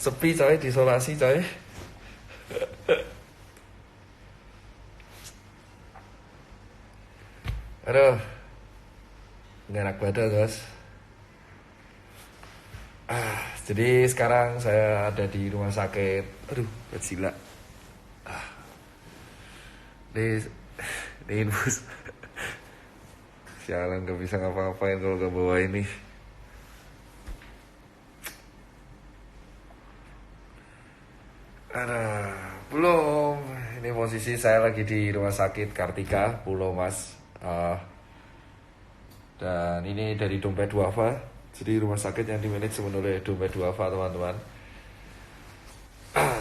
Sepi coy, diisolasi coy. Aduh, nggak enak badan bos. Jadi sekarang saya ada di rumah sakit. Aduh, gila. Ini, ini infus. Sialan, gak bisa ngapa-ngapain kalau gak bawa ini. Belum. Ini posisi saya lagi di rumah sakit Kartika, Pulau Mas. Dan ini dari Dompet Duafa. Jadi rumah sakit yang dimanajemen oleh Dompet Duafa, teman-teman.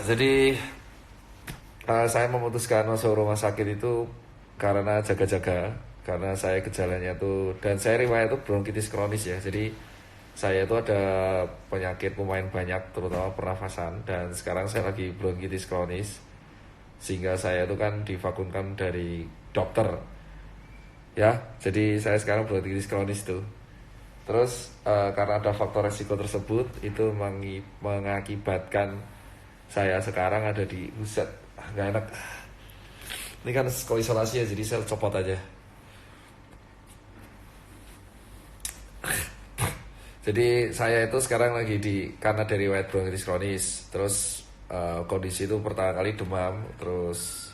Jadi saya memutuskan masuk rumah sakit itu karena jaga-jaga. Karena saya gejalanya tuh, dan saya riwayat itu bronkitis kronis ya. Jadi saya itu ada penyakit lumayan banyak, terutama pernafasan. Dan sekarang saya lagi bronkitis kronis, sehingga saya itu kan divakumkan dari dokter ya. Jadi saya sekarang bronkitis kronis tuh. Terus karena ada faktor resiko tersebut, itu mengakibatkan saya sekarang ada di buset, nggak enak. Ini kan kalau isolasi ya, jadi saya copot aja. Jadi saya itu sekarang lagi karena dari riwayat bronkitis kronis. Terus kondisi itu pertama kali demam, terus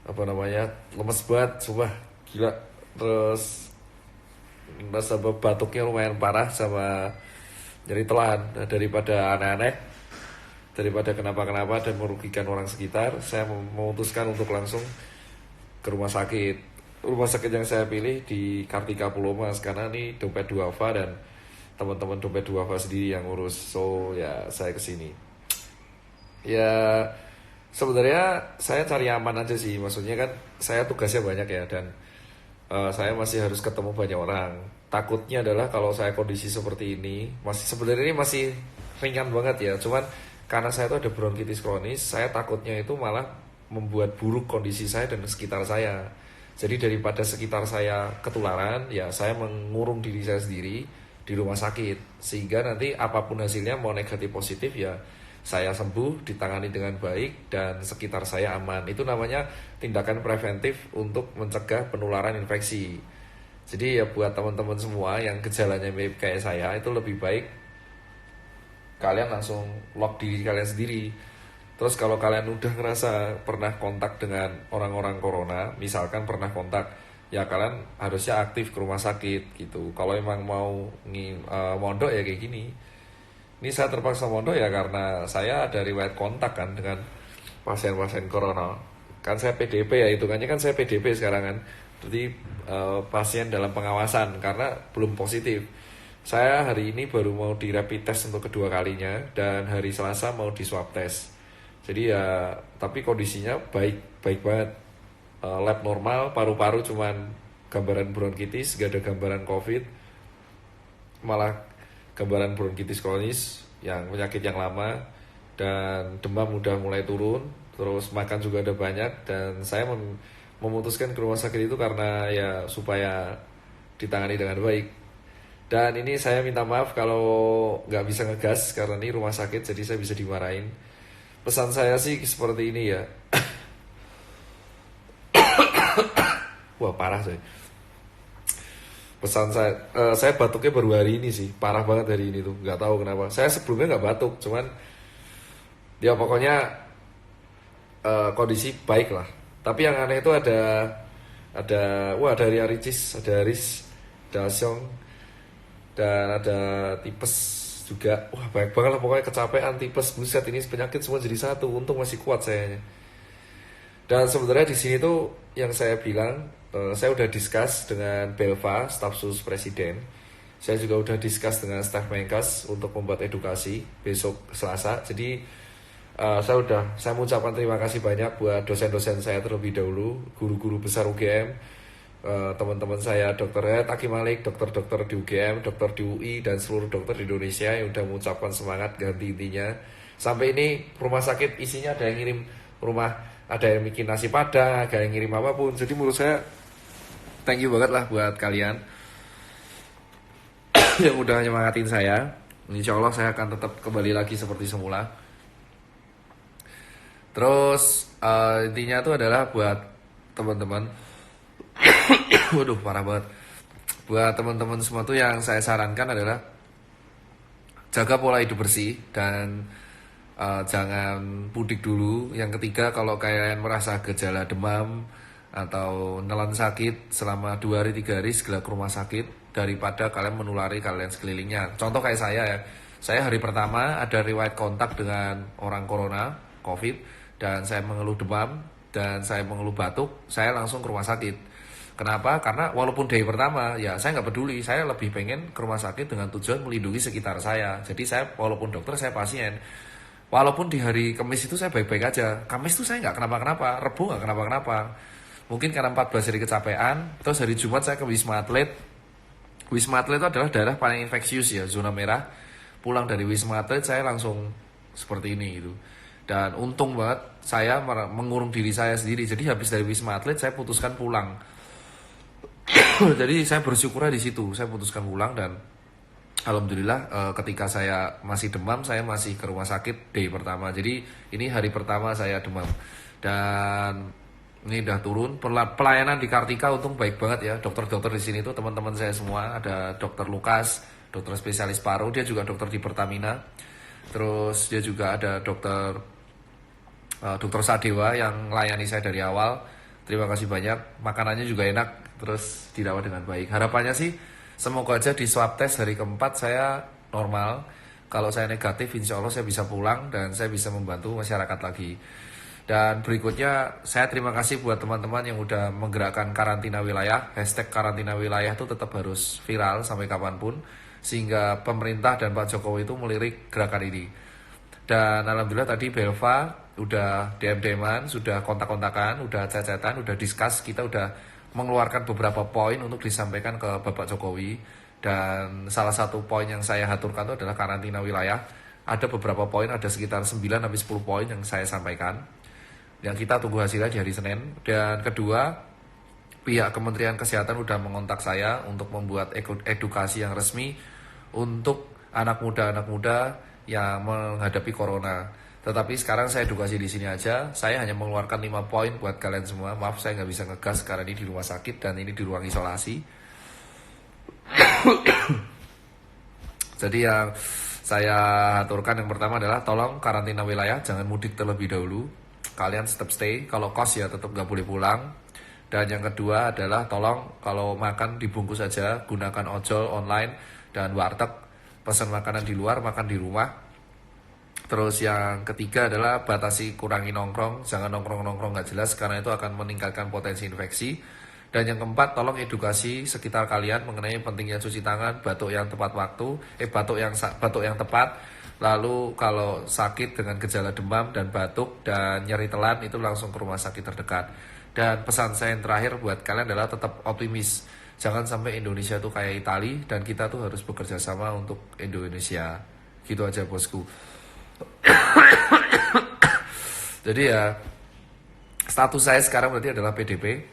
lemes banget, sumpah gila. Terus rasa batuknya lumayan parah sama nyeri telan. Nah, daripada aneh-aneh, daripada kenapa-kenapa dan merugikan orang sekitar, saya memutuskan untuk langsung ke rumah sakit. Rumah sakit yang saya pilih di Kartika Pulau Mas, karena ini Dompet Duafa dan teman-teman Dompet Duafa sendiri yang urus. So ya saya kesini. Ya sebenarnya saya cari aman aja sih. Maksudnya kan saya tugasnya banyak ya, dan saya masih harus ketemu banyak orang. Takutnya adalah kalau saya kondisi seperti ini, sebenarnya ini masih ringan banget ya. Cuman karena saya tuh ada bronkitis kronis, saya takutnya itu malah membuat buruk kondisi saya dan sekitar saya. Jadi daripada sekitar saya ketularan, ya saya mengurung diri saya sendiri di rumah sakit, sehingga nanti apapun hasilnya, mau negatif positif, ya saya sembuh, ditangani dengan baik, dan sekitar saya aman. Itu namanya tindakan preventif untuk mencegah penularan infeksi. Jadi ya buat teman-teman semua yang gejalanya mirip kayak saya, itu lebih baik kalian langsung lock diri kalian sendiri. Terus kalau kalian udah ngerasa pernah kontak dengan orang-orang corona, misalkan pernah kontak, ya kalian harusnya aktif ke rumah sakit gitu. Kalau emang mau mondok ya kayak gini. Ini saya terpaksa mondok ya karena saya ada riwayat kontak kan dengan pasien-pasien corona. Kan saya PDP ya, hitungannya kan saya PDP sekarang kan. Jadi pasien dalam pengawasan karena belum positif. Saya hari ini baru mau di rapid test untuk kedua kalinya, dan hari Selasa mau di swab test. Jadi ya, tapi kondisinya baik banget. Lab normal, paru-paru cuman gambaran bronkitis, gak ada gambaran COVID, malah gambaran bronkitis kronis yang penyakit yang lama, dan demam udah mulai turun, terus makan juga ada banyak. Dan saya memutuskan ke rumah sakit itu karena ya supaya ditangani dengan baik. Dan ini saya minta maaf kalau gak bisa ngegas karena ini rumah sakit, jadi saya bisa dimarahin. Pesan saya sih seperti ini ya. Wah parah sih. Pesan saya batuknya baru hari ini sih, parah banget hari ini tuh, nggak tahu kenapa. Saya sebelumnya nggak batuk, cuman ya pokoknya kondisi baik lah. Tapi yang aneh itu ada Ria Ricis, ada Riz, ada Asyong, dan ada tipes juga. Wah banyak banget lah pokoknya, kecapean, tipes, buset, ini penyakit semua jadi satu. Untung masih kuat sayanya. Dan sebenarnya di sini tuh yang saya bilang, saya udah discuss dengan Belva, staf sus presiden. Saya juga udah discuss dengan staf Menkes untuk membuat edukasi besok Selasa. Jadi saya mengucapkan terima kasih banyak buat dosen-dosen saya terlebih dahulu, guru-guru besar UGM, teman-teman saya, Dr. Aki Malik, dokter-dokter di UGM, dokter di UI, dan seluruh dokter di Indonesia yang udah mengucapkan semangat ganti intinya. Sampai ini rumah sakit isinya ada yang ngirim ada yang bikin nasi padang, ada yang ngirim apapun. Jadi menurut saya thank you banget lah buat kalian yang udah nyemangatin saya. Insya Allah saya akan tetap kembali lagi seperti semula. Terus intinya itu adalah buat teman-teman, waduh parah banget. Buat teman-teman semua tuh yang saya sarankan adalah jaga pola hidup bersih dan jangan mudik dulu. Yang ketiga, kalau kalian merasa gejala demam atau nelan sakit selama 2 hari 3 hari, segera ke rumah sakit daripada kalian menulari kalian sekelilingnya. Contoh kayak saya ya, saya hari pertama ada riwayat kontak dengan orang corona, covid, dan saya mengeluh demam dan saya mengeluh batuk, saya langsung ke rumah sakit. Kenapa? Karena walaupun dari pertama, ya saya nggak peduli, saya lebih pengen ke rumah sakit dengan tujuan melindungi sekitar saya. Jadi saya, walaupun dokter, saya pasien. Walaupun di hari Kamis itu saya baik-baik aja. Kamis itu saya nggak kenapa-kenapa, Rebo nggak kenapa-kenapa. Mungkin karena 14 hari kecapean. Terus hari Jumat saya ke Wisma Atlet. Wisma Atlet itu adalah daerah paling infeksius ya, zona merah. Pulang dari Wisma Atlet saya langsung seperti ini gitu. Dan untung banget saya mengurung diri saya sendiri. Jadi habis dari Wisma Atlet saya putuskan pulang. Jadi saya bersyukurnya di situ. Saya putuskan pulang dan alhamdulillah ketika saya masih demam, saya masih ke rumah sakit day pertama. Jadi ini hari pertama saya demam. Dan ini udah turun. Pelayanan di Kartika untung baik banget ya. Dokter-dokter di sini tuh teman-teman saya semua. Ada dokter Lukas, dokter spesialis paru, dia juga dokter di Pertamina. Terus dia juga ada dokter Sadewa yang melayani saya dari awal. Terima kasih banyak. Makanannya juga enak, terus dirawat dengan baik. Harapannya sih semoga aja di swab test hari keempat saya normal. Kalau saya negatif, insya Allah saya bisa pulang dan saya bisa membantu masyarakat lagi. Dan berikutnya saya terima kasih buat teman-teman yang udah menggerakkan karantina wilayah. Hashtag karantina wilayah itu tetap harus viral sampai kapanpun, sehingga pemerintah dan Pak Jokowi itu melirik gerakan ini. Dan alhamdulillah tadi Belva udah DM-an, sudah kontak-kontakan, udah chat-chatan, udah discuss, kita udah mengeluarkan beberapa poin untuk disampaikan ke Bapak Jokowi. Dan salah satu poin yang saya haturkan itu adalah karantina wilayah. Ada beberapa poin, ada sekitar 9-10 poin yang saya sampaikan, yang kita tunggu hasilnya di hari Senin. Dan kedua, pihak Kementerian Kesehatan udah mengontak saya untuk membuat edukasi yang resmi untuk anak muda yang menghadapi corona. Tetapi sekarang saya edukasi di sini aja. Saya hanya mengeluarkan 5 poin buat kalian semua. Maaf saya nggak bisa ngegas karena ini di rumah sakit dan ini di ruang isolasi. Jadi yang saya aturkan yang pertama adalah tolong karantina wilayah, jangan mudik terlebih dahulu. Kalian tetap stay, kalau kos ya tetap nggak boleh pulang. Dan yang kedua adalah tolong kalau makan dibungkus aja, gunakan ojol online dan warteg. Pesan makanan di luar, makan di rumah. Terus yang ketiga adalah batasi, kurangi nongkrong, jangan nongkrong nggak jelas karena itu akan meningkatkan potensi infeksi. Dan yang keempat, tolong edukasi sekitar kalian mengenai pentingnya cuci tangan, batuk yang tepat waktu, batuk yang tepat. Lalu kalau sakit dengan gejala demam dan batuk dan nyeri telan itu langsung ke rumah sakit terdekat. Dan pesan saya yang terakhir buat kalian adalah tetap optimis. Jangan sampai Indonesia tuh kayak Italia dan kita tuh harus bekerja sama untuk Indonesia. Gitu aja bosku. Jadi ya status saya sekarang berarti adalah PDP,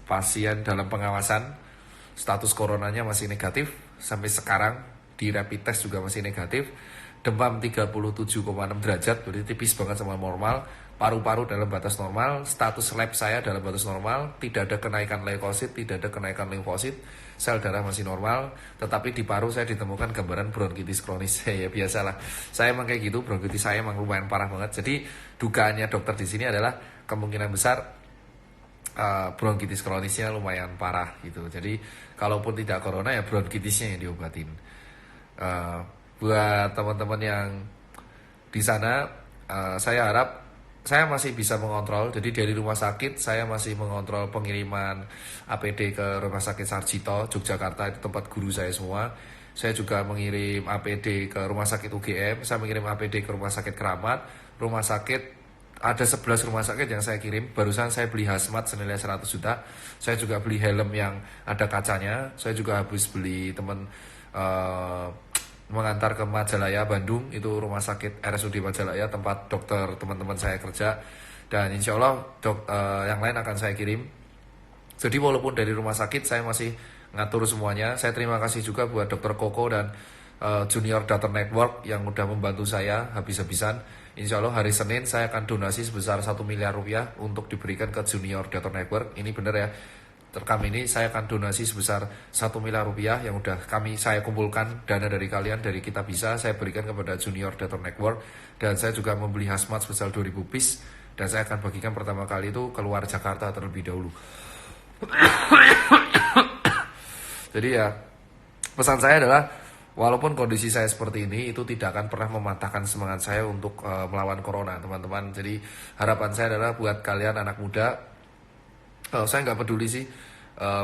pasien dalam pengawasan. Status coronanya masih negatif sampai sekarang, di rapid test juga masih negatif. Demam 37,6 derajat, berarti tipis banget sama normal. Paru-paru dalam batas normal, status lab saya dalam batas normal, tidak ada kenaikan leukosit, tidak ada kenaikan limfosit, sel darah masih normal, tetapi di paru saya ditemukan gambaran bronkitis kronis. Ya biasalah, saya emang kayak gitu, bronkitis saya emang lumayan parah banget. Jadi dugaannya dokter di sini adalah kemungkinan besar bronkitis kronisnya lumayan parah gitu. Jadi kalaupun tidak corona ya bronkitisnya yang diobatin. Buat teman-teman yang di sana, saya harap saya masih bisa mengontrol. Jadi dari rumah sakit saya masih mengontrol pengiriman APD ke Rumah Sakit Sarjito Yogyakarta, itu tempat guru saya semua. Saya juga mengirim APD ke Rumah Sakit UGM, saya mengirim APD ke Rumah Sakit Keramat, Rumah Sakit, ada 11 rumah sakit yang saya kirim. Barusan saya beli hazmat senilai 100 juta. Saya juga beli helm yang ada kacanya. Saya juga habis beli mengantar ke Majalaya, Bandung, itu rumah sakit RSUD Majalaya tempat dokter teman-teman saya kerja. Dan insya Allah yang lain akan saya kirim. Jadi walaupun dari rumah sakit saya masih ngatur semuanya. Saya terima kasih juga buat dokter Koko dan Junior Data Network yang udah membantu saya habis-habisan. Insya Allah hari Senin saya akan donasi sebesar 1 miliar rupiah untuk diberikan ke Junior Data Network. Ini bener ya, terkam ini saya akan donasi sebesar 1 miliar rupiah yang udah saya kumpulkan dana dari kalian, dari kita bisa, saya berikan kepada Junior Data Network. Dan saya juga membeli hazmat sebesar 2000 piece, dan saya akan bagikan pertama kali itu keluar Jakarta terlebih dahulu. Jadi ya, pesan saya adalah walaupun kondisi saya seperti ini, itu tidak akan pernah mematahkan semangat saya untuk melawan corona, teman-teman. Jadi harapan saya adalah buat kalian anak muda, saya nggak peduli sih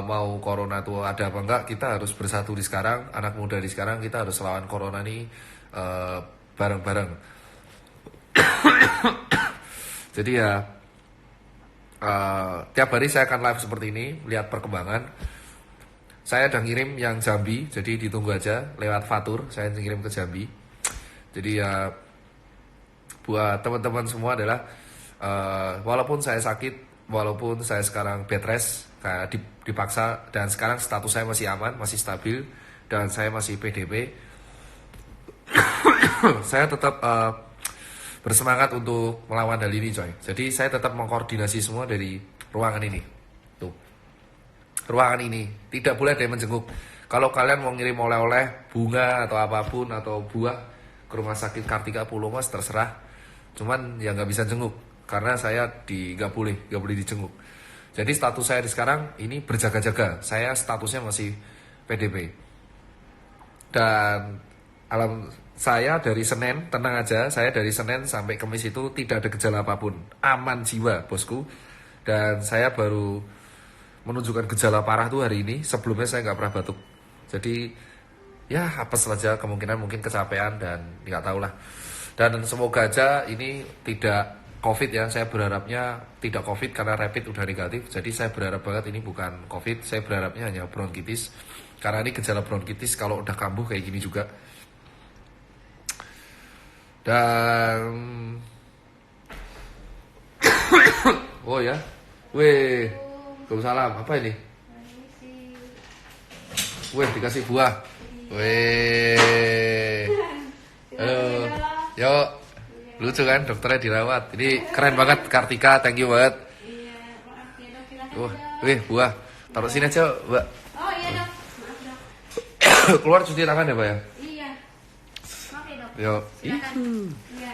mau corona itu ada apa enggak, kita harus bersatu di sekarang. Anak muda di sekarang kita harus lawan corona ini bareng-bareng. Jadi ya tiap hari saya akan live seperti ini, lihat perkembangan. Saya udah ngirim yang Jambi, jadi ditunggu aja lewat Fatur, saya ngirim ke Jambi. Jadi ya buat teman-teman semua adalah walaupun saya sakit, walaupun saya sekarang bed rest, kayak dipaksa, dan sekarang status saya masih aman, masih stabil, dan saya masih PDP, saya tetap bersemangat untuk melawan hal ini, coy. Jadi saya tetap mengkoordinasi semua dari ruangan ini. Tuh. Ruangan ini tidak boleh ada yang menjenguk. Kalau kalian mau ngirim oleh-oleh, bunga atau apapun atau buah ke rumah sakit Kartika Pulau Mas, terserah. Cuman ya nggak bisa jenguk karena saya nggak boleh dijenguk. Jadi status saya di sekarang ini berjaga-jaga. Saya statusnya masih PDP. Dan saya dari Senin, tenang aja, saya dari Senin sampai Kamis itu tidak ada gejala apapun. Aman jiwa, bosku. Dan saya baru menunjukkan gejala parah tuh hari ini. Sebelumnya saya nggak pernah batuk. Jadi ya apes saja, kemungkinan mungkin kecapean dan nggak tahu lah. Dan semoga aja ini tidak COVID ya. Saya berharapnya tidak COVID karena rapid udah negatif. Jadi saya berharap banget ini bukan COVID. Saya berharapnya hanya bronkitis. Karena ini gejala bronkitis kalau udah kambuh kayak gini juga. Dan oh ya, weh, Waalaikumsalam. Apa ini? Weh, dikasih buah. Weh, halo, yuk, lucu kan, dokternya dirawat. Ini keren banget, Kartika, thank you banget. Weh, buah, taruh sini aja, Mbak. Oh iya dok, maaf dok. Keluar cuci tangan ya, Pak ya? Iya, oke dok. Yuk. Iya.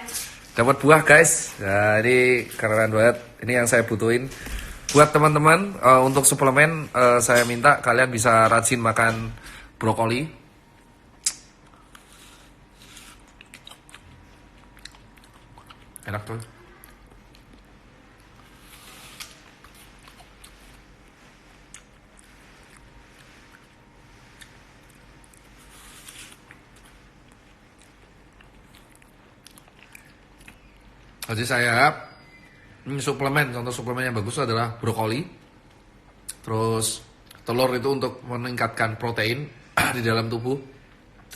Dapat buah guys. Nah ini keren banget. Ini yang saya butuhin. Buat teman-teman untuk suplemen saya minta kalian bisa rajin makan brokoli. Enak tuh. Jadi saya suplemen, contoh suplemen yang bagus adalah brokoli. Terus telur itu untuk meningkatkan protein di dalam tubuh,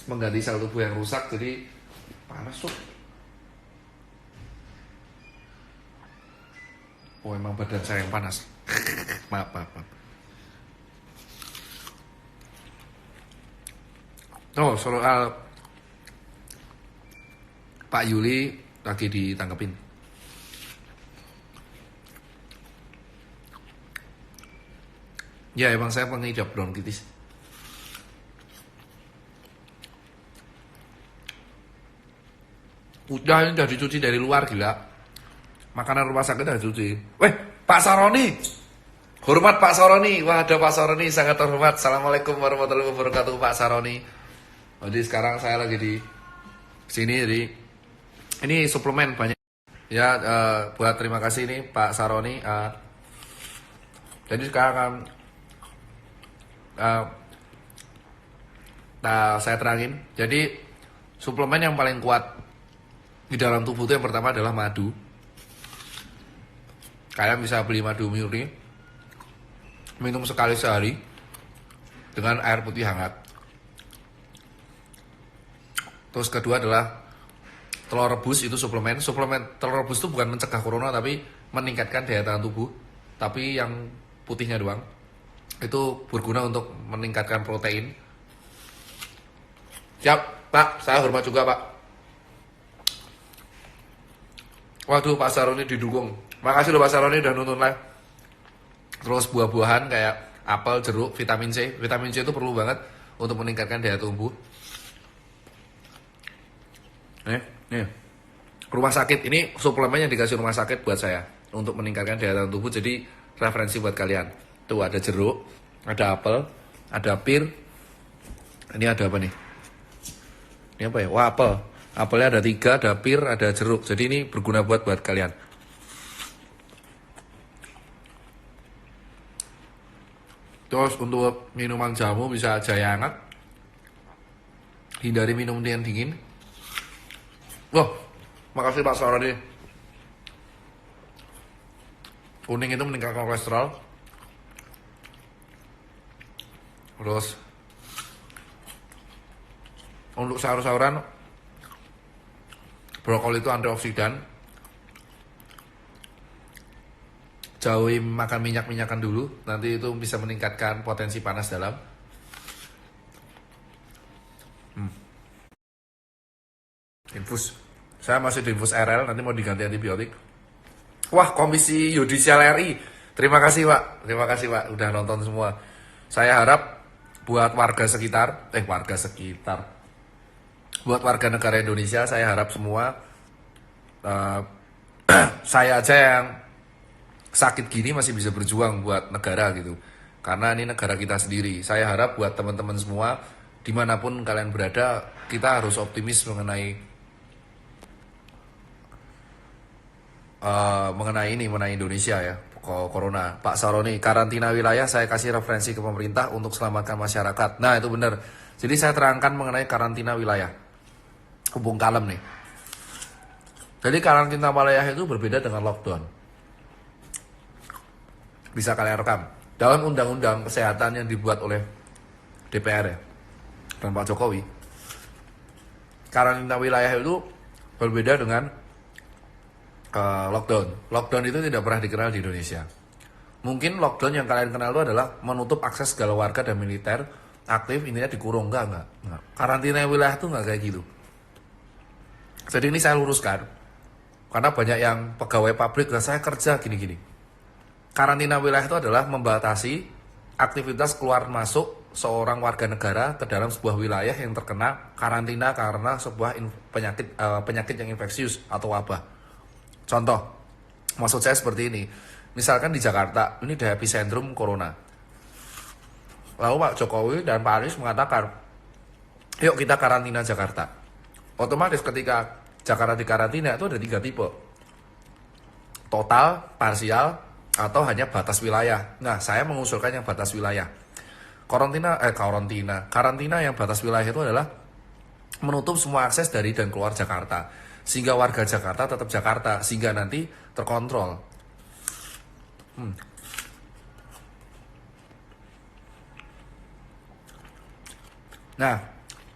mengganti sel tubuh yang rusak. Jadi panas tuh. Oh emang badan saya yang panas. maaf. Oh soal Pak Yuli lagi ditangkepin. Ya emang saya pengidap bronkitis. Udah dicuci dari luar, gila. Makanan rumah sakit udah dicuci. Weh, Pak Saroni. Hormat Pak Saroni. Wah, ada Pak Saroni, sangat terhormat. Assalamualaikum warahmatullahi wabarakatuh, Pak Saroni. Jadi sekarang saya lagi di sini, jadi ini suplemen banyak. Ya, buat terima kasih nih Pak Saroni. Jadi sekarang saya terangin. Jadi suplemen yang paling kuat di dalam tubuh itu yang pertama adalah madu. Kalian bisa beli madu murni, minum sekali sehari dengan air putih hangat. Terus kedua adalah telur rebus, itu suplemen. Suplemen telur rebus itu bukan mencegah corona tapi meningkatkan daya tahan tubuh. Tapi yang putihnya doang. Itu berguna untuk meningkatkan protein. Siap. Pak, saya hormat juga Pak. Waduh, Pak Saroni didukung. Makasih loh Pak Saroni udah nonton live. Terus buah-buahan kayak apel, jeruk, vitamin C. Vitamin C itu perlu banget untuk meningkatkan daya tumbuh. Nih. Rumah sakit ini suplemen yang dikasih rumah sakit buat saya untuk meningkatkan daya tahan tubuh. Jadi referensi buat kalian. Tuh ada jeruk, ada apel, ada pir. Ini ada apa nih? Ini apa ya? Wah, apel. Apelnya ada 3, ada pir, ada jeruk. Jadi ini berguna buat kalian. Terus untuk minuman jamu bisa jaya hangat. Hindari minum yang dingin. Loh, makasih Pak Saroni. Kuning itu meningkatkan kolesterol. Terus untuk sahur-sahuran, brokoli itu antioksidan. Jauhi makan minyak-minyakan dulu, nanti itu bisa meningkatkan potensi panas dalam. Infus. Saya masih di infus RL, nanti mau diganti antibiotik. Wah, Komisi Yudisial RI. Terima kasih Pak, udah nonton semua. Saya harap buat warga sekitar, buat warga negara Indonesia, saya harap semua, saya aja yang sakit gini masih bisa berjuang buat negara gitu. Karena ini negara kita sendiri. Saya harap buat teman-teman semua, dimanapun kalian berada, kita harus optimis mengenai Indonesia ya, corona. Pak Saroni, karantina wilayah saya kasih referensi ke pemerintah untuk selamatkan masyarakat. Nah itu benar. Jadi saya terangkan mengenai karantina wilayah. Hubung kalem nih. Jadi karantina wilayah itu berbeda dengan lockdown. Bisa kalian rekam. Dalam undang-undang kesehatan yang dibuat oleh DPR ya, dan Pak Jokowi, karantina wilayah itu berbeda dengan lockdown. Lockdown itu tidak pernah dikenal di Indonesia. Mungkin lockdown yang kalian kenal itu adalah menutup akses segala warga dan militer aktif, intinya dikurung. Enggak. Karantina wilayah itu enggak kayak gitu. Jadi ini saya luruskan, karena banyak yang pegawai pabrik dan saya kerja gini-gini. Karantina wilayah itu adalah membatasi aktivitas keluar masuk seorang warga negara ke dalam sebuah wilayah yang terkena karantina karena sebuah penyakit yang infeksius atau wabah. Contoh, maksud saya seperti ini. Misalkan di Jakarta, ini di epicentrum corona. Lalu Pak Jokowi dan Pak Anies mengatakan, yuk kita karantina Jakarta. Otomatis ketika Jakarta dikarantina itu ada 3 tipe. Total, parsial, atau hanya batas wilayah. Nah, saya mengusulkan yang batas wilayah. Karantina yang batas wilayah itu adalah menutup semua akses dari dan keluar Jakarta. Sehingga warga Jakarta tetap Jakarta, sehingga nanti terkontrol. Nah,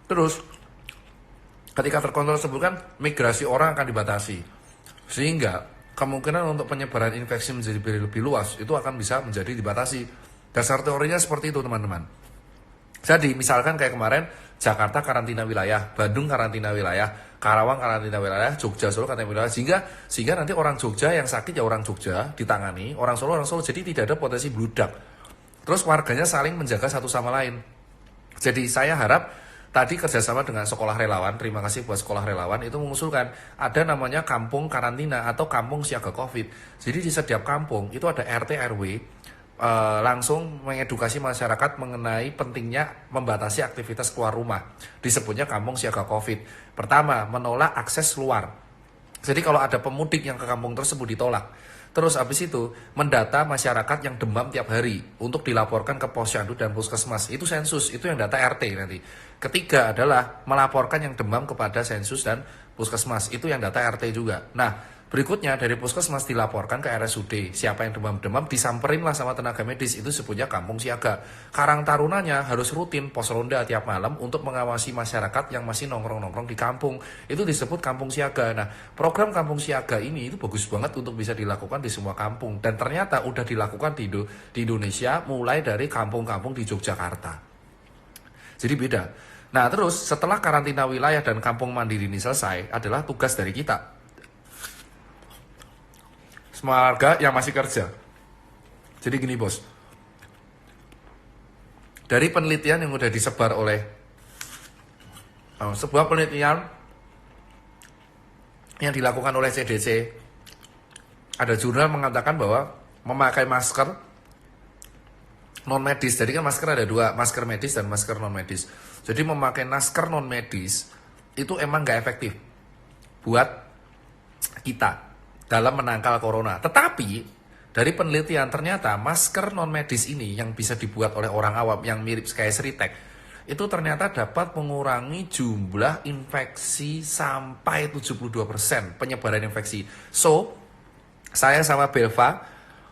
terus ketika terkontrol tersebut kan migrasi orang akan dibatasi. Sehingga kemungkinan untuk penyebaran infeksi menjadi lebih luas itu akan bisa menjadi dibatasi. Dasar teorinya seperti itu teman-teman. Jadi misalkan kayak kemarin Jakarta karantina wilayah, Bandung karantina wilayah, Karawang karantina wilayah, Jogja, Solo karantina wilayah, sehingga nanti orang Jogja yang sakit ya orang Jogja ditangani, orang Solo, jadi tidak ada potensi bludak. Terus warganya saling menjaga satu sama lain. Jadi saya harap tadi kerjasama dengan sekolah relawan, terima kasih buat sekolah relawan, itu mengusulkan ada namanya kampung karantina atau kampung siaga COVID. Jadi di setiap kampung itu ada RT RW, langsung mengedukasi masyarakat mengenai pentingnya membatasi aktivitas keluar rumah. Disebutnya kampung siaga COVID. Pertama, menolak akses luar. Jadi kalau ada pemudik yang ke kampung tersebut ditolak. Terus habis itu mendata masyarakat yang demam tiap hari untuk dilaporkan ke posyandu dan puskesmas. Itu sensus, itu yang data RT nanti. Ketiga adalah melaporkan yang demam kepada sensus dan puskesmas. Itu yang data RT juga. Nah, berikutnya dari puskesmas dilaporkan ke RSUD. Siapa yang demam-demam disamperin lah sama tenaga medis. Itu sebutnya kampung siaga. Karang Tarunanya harus rutin pos ronda tiap malam untuk mengawasi masyarakat yang masih nongkrong-nongkrong di kampung. Itu disebut kampung siaga. Nah, program kampung siaga ini itu bagus banget untuk bisa dilakukan di semua kampung. Dan ternyata udah dilakukan di Indonesia mulai dari kampung-kampung di Yogyakarta. Jadi beda. Nah, terus setelah karantina wilayah dan kampung mandiri ini selesai, adalah tugas dari kita. Semua warga yang masih kerja. Jadi gini bos, dari penelitian yang udah disebar oleh sebuah penelitian yang dilakukan oleh CDC, ada jurnal mengatakan bahwa memakai masker non medis, jadi kan masker ada dua, masker medis dan masker non medis. Jadi memakai masker non medis itu emang nggak efektif buat kita dalam menangkal corona. Tetapi dari penelitian ternyata masker non medis ini yang bisa dibuat oleh orang awam yang mirip kayak Sritek itu ternyata dapat mengurangi jumlah infeksi sampai 72% penyebaran infeksi. So, saya sama Belva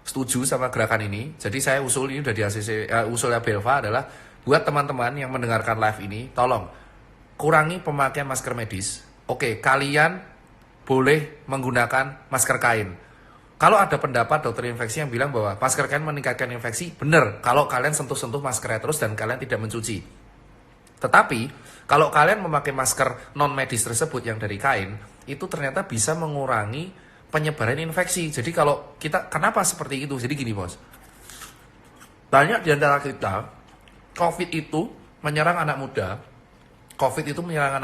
setuju sama gerakan ini. Jadi saya usul ini udah di ACC, usulnya Belva adalah buat teman-teman yang mendengarkan live ini, tolong kurangi pemakaian masker medis. Oke, kalian boleh menggunakan masker kain. Kalau ada pendapat dokter infeksi yang bilang bahwa masker kain meningkatkan infeksi, benar kalau kalian sentuh-sentuh maskernya terus dan kalian tidak mencuci. Tetapi, kalau kalian memakai masker non-medis tersebut yang dari kain, itu ternyata bisa mengurangi penyebaran infeksi. Jadi kalau kita, kenapa seperti itu? Jadi gini bos, banyak di antara kita, COVID itu menyerang anak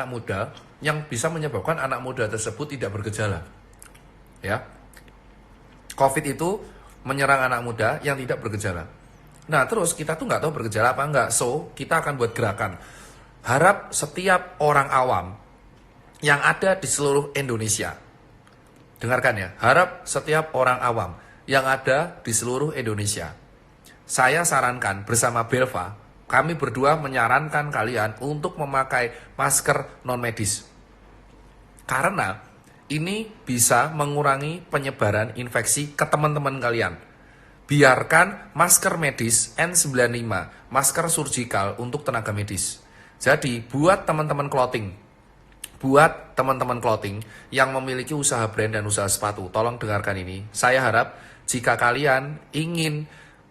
muda, yang bisa menyebabkan anak muda tersebut tidak bergejala. Ya, COVID itu menyerang anak muda yang tidak bergejala. Nah terus kita tuh nggak tahu bergejala apa enggak, so kita akan buat gerakan. Harap setiap orang awam yang ada di seluruh Indonesia, dengarkan ya, harap setiap orang awam yang ada di seluruh Indonesia, saya sarankan bersama Belva, kami berdua menyarankan kalian untuk memakai masker non-medis. Karena ini bisa mengurangi penyebaran infeksi ke teman-teman kalian. Biarkan masker medis N95, masker surgical untuk tenaga medis. Jadi buat teman-teman clothing yang memiliki usaha brand dan usaha sepatu, tolong dengarkan ini. Saya harap jika kalian ingin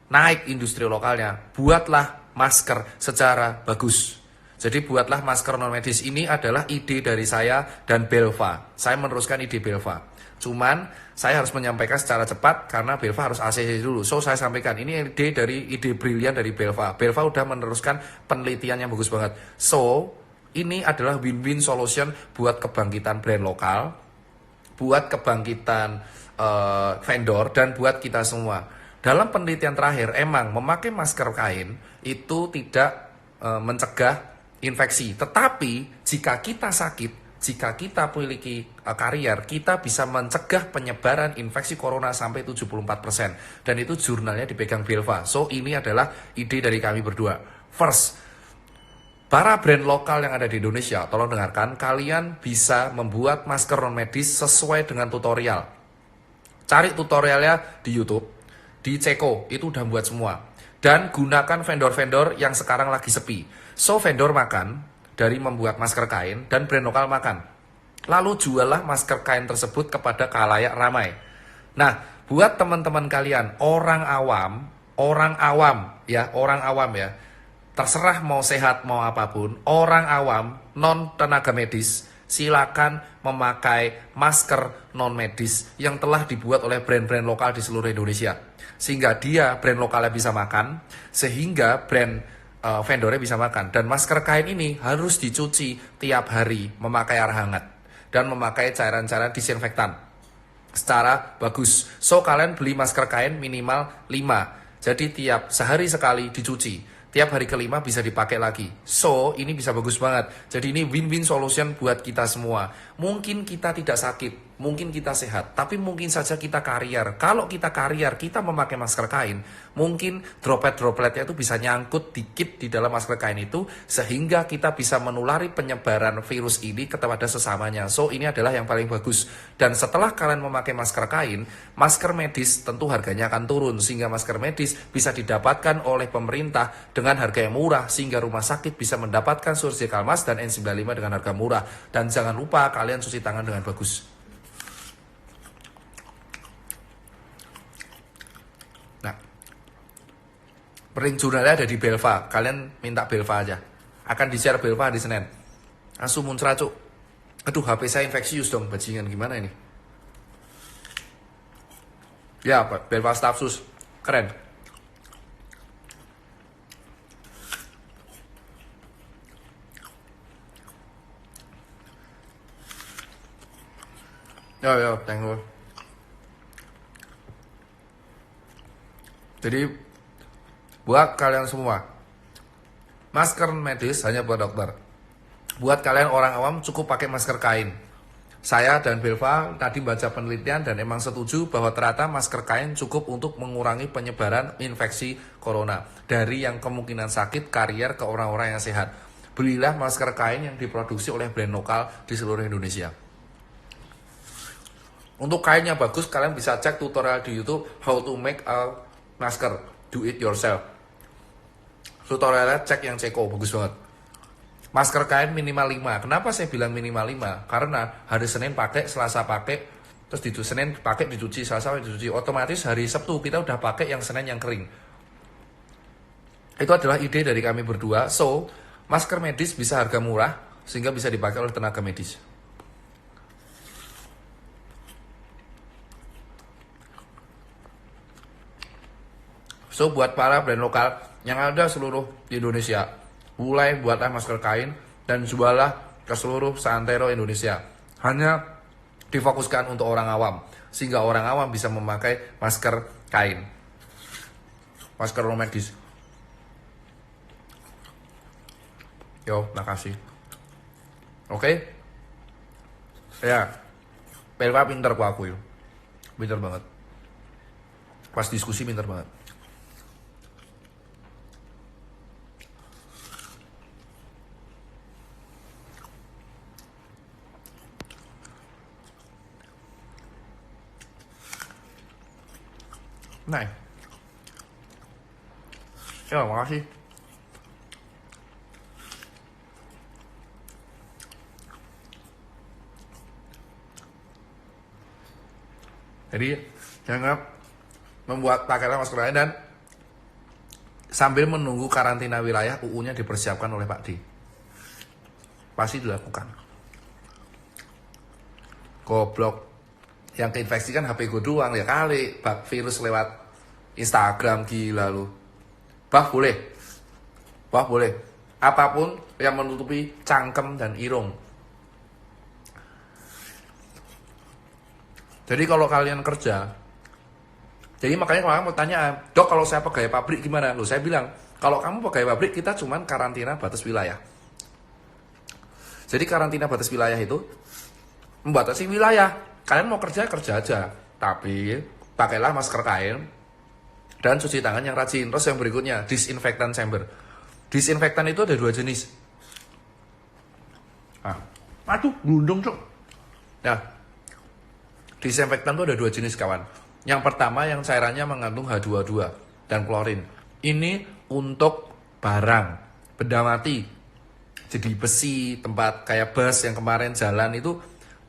naik industri lokalnya, buatlah masker secara bagus. Jadi buatlah masker non medis. Ini adalah ide dari saya dan Belva. Saya meneruskan ide Belva. Cuman saya harus menyampaikan secara cepat karena Belva harus ACC dulu. So saya sampaikan ini ide brilian dari Belva. Belva udah meneruskan penelitian yang bagus banget. So ini adalah win-win solution buat kebangkitan brand lokal, buat kebangkitan vendor, dan buat kita semua. Dalam penelitian terakhir, emang memakai masker kain itu tidak mencegah infeksi. Tetapi jika kita sakit, jika kita memiliki karier, kita bisa mencegah penyebaran infeksi corona sampai 74%. Dan itu jurnalnya dipegang Belva. So ini adalah ide dari kami berdua. First, para brand lokal yang ada di Indonesia, tolong dengarkan, kalian bisa membuat masker non medis sesuai dengan tutorial. Cari tutorialnya di YouTube, di Ceko, itu udah buat semua. Dan gunakan vendor-vendor yang sekarang lagi sepi. So vendor makan dari membuat masker kain dan brand lokal makan. Lalu juallah masker kain tersebut kepada khalayak ramai. Nah, buat teman-teman kalian, orang awam ya, terserah mau sehat mau apapun, orang awam, non tenaga medis, silakan memakai masker non medis yang telah dibuat oleh brand-brand lokal di seluruh Indonesia. Sehingga dia brand lokalnya bisa makan, sehingga brand vendornya bisa makan. Dan masker kain ini harus dicuci tiap hari, memakai air hangat dan memakai cairan-cairan disinfektan secara bagus. So kalian beli masker kain minimal 5. Jadi tiap sehari sekali dicuci. Tiap hari kelima bisa dipakai lagi. So, ini bisa bagus banget. Jadi ini win-win solution buat kita semua. Mungkin kita tidak sakit, mungkin kita sehat, tapi mungkin saja kita karier. Kalau kita karier, kita memakai masker kain, mungkin droplet-dropletnya itu bisa nyangkut dikit di dalam masker kain itu, sehingga kita bisa menulari penyebaran virus ini kepada sesamanya. So, ini adalah yang paling bagus. Dan setelah kalian memakai masker kain, masker medis tentu harganya akan turun, sehingga masker medis bisa didapatkan oleh pemerintah dengan harga yang murah, sehingga rumah sakit bisa mendapatkan surgical mask dan N95 dengan harga murah. Dan jangan lupa kalian cuci tangan dengan bagus. Nah, link jurnalnya ada di Belva. Kalian minta Belva aja. akan di-share Belva hari Senin. Langsung muncrat cuk. Aduh, HP saya infeksius dong, bajingan gimana ini? Ya, Belva Stafsus. Keren. Yo, thank you. Jadi buat kalian semua, masker medis hanya buat dokter. Buat kalian orang awam cukup pakai masker kain. Saya dan Belva tadi baca penelitian dan emang setuju bahwa ternyata masker kain cukup untuk mengurangi penyebaran infeksi corona dari yang kemungkinan sakit karier ke orang-orang yang sehat. Belilah masker kain yang diproduksi oleh brand lokal di seluruh Indonesia. Untuk kainnya bagus, kalian bisa cek tutorial di YouTube how to make a masker, do it yourself. Tutorialnya cek yang Ceko, bagus banget. Masker kain minimal 5. Kenapa saya bilang minimal 5? Karena hari Senin pakai, Selasa pakai, terus di Senin pakai dicuci, Selasa dicuci. Otomatis hari Sabtu kita udah pakai yang Senin yang kering. Itu adalah ide dari kami berdua. So, masker medis bisa harga murah sehingga bisa dipakai oleh tenaga medis. So, buat para brand lokal yang ada seluruh di Indonesia, mulai buatlah masker kain dan jualah ke seluruh seantero Indonesia. Hanya difokuskan untuk orang awam, sehingga orang awam bisa memakai masker kain, masker medis. Yo, makasih. Oke? Ya, Belva pinter ku aku yo. Pinter banget. Pas diskusi pinter banget. Nah, ya makasih. Jadi jangan membuat pakaian masker kain dan sambil menunggu karantina wilayah UU-nya dipersiapkan oleh Pak D. Pasti dilakukan. Goblok. Yang keinfeksi kan HP gue doang ya kali. Bak virus lewat Instagram, gila lu. Bah boleh. Apapun yang menutupi cangkem dan irung. Jadi kalau kalian kerja, jadi makanya kemarin mau tanya, dok kalau saya pegawai pabrik gimana? Loh saya bilang, kalau kamu pegawai pabrik kita cuman karantina batas wilayah. Jadi karantina batas wilayah itu membatasi wilayah. Kalian mau kerja aja, tapi pakailah masker kain dan cuci tangan yang rajin. Terus yang berikutnya, disinfektan chamber. Disinfektan itu ada 2 jenis. Aduh, gundung cok. Nah, disinfektan itu ada 2 jenis kawan. Yang pertama yang cairannya mengandung H2O2 dan klorin. Ini untuk barang, benda mati. Jadi besi, tempat kayak bus yang kemarin jalan itu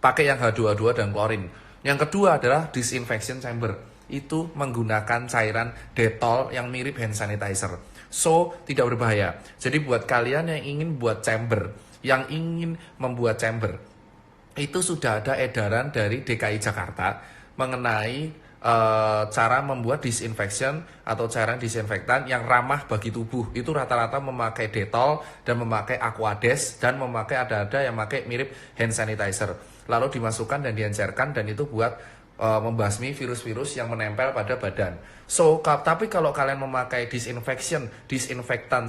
pakai yang H2O2 dan klorin. Yang kedua adalah disinfection chamber. Itu menggunakan cairan Dettol yang mirip hand sanitizer. So, tidak berbahaya. Jadi buat kalian yang ingin buat chamber, yang ingin membuat chamber, itu sudah ada edaran dari DKI Jakarta mengenai cara membuat disinfection atau cairan disinfektan yang ramah bagi tubuh. Itu rata-rata memakai Dettol dan memakai Aquades dan memakai ada yang memakai mirip hand sanitizer. Lalu dimasukkan dan diencerkan dan itu buat membasmi virus-virus yang menempel pada badan. So, tapi kalau kalian memakai disinfektan,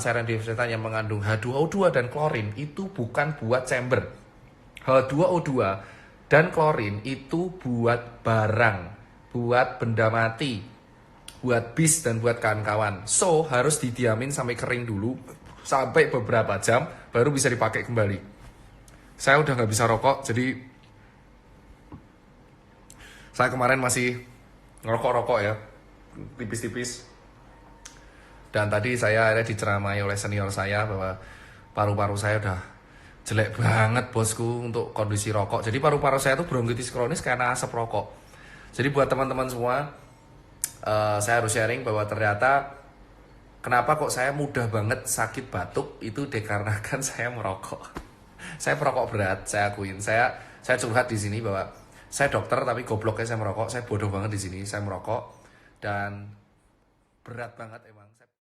cairan disinfektan yang mengandung H2O2 dan klorin, itu bukan buat chamber. H2O2 dan klorin itu buat barang, buat benda mati, buat bis dan buat kawan-kawan. So, harus didiamin sampai kering dulu, sampai beberapa jam, baru bisa dipakai kembali. Saya udah nggak bisa rokok, jadi saya kemarin masih ngerokok-rokok ya, tipis-tipis. Dan tadi saya akhirnya diceramai oleh senior saya bahwa paru-paru saya udah jelek banget bosku untuk kondisi rokok. Jadi paru-paru saya tuh bronkitis kronis karena asap rokok. Jadi buat teman-teman semua, saya harus sharing bahwa ternyata kenapa kok saya mudah banget sakit batuk itu dikarenakan saya merokok. Saya perokok berat, saya akuin. Saya curhat di sini bahwa saya dokter tapi gobloknya saya merokok. Saya bodoh banget di sini, saya merokok dan berat banget emang.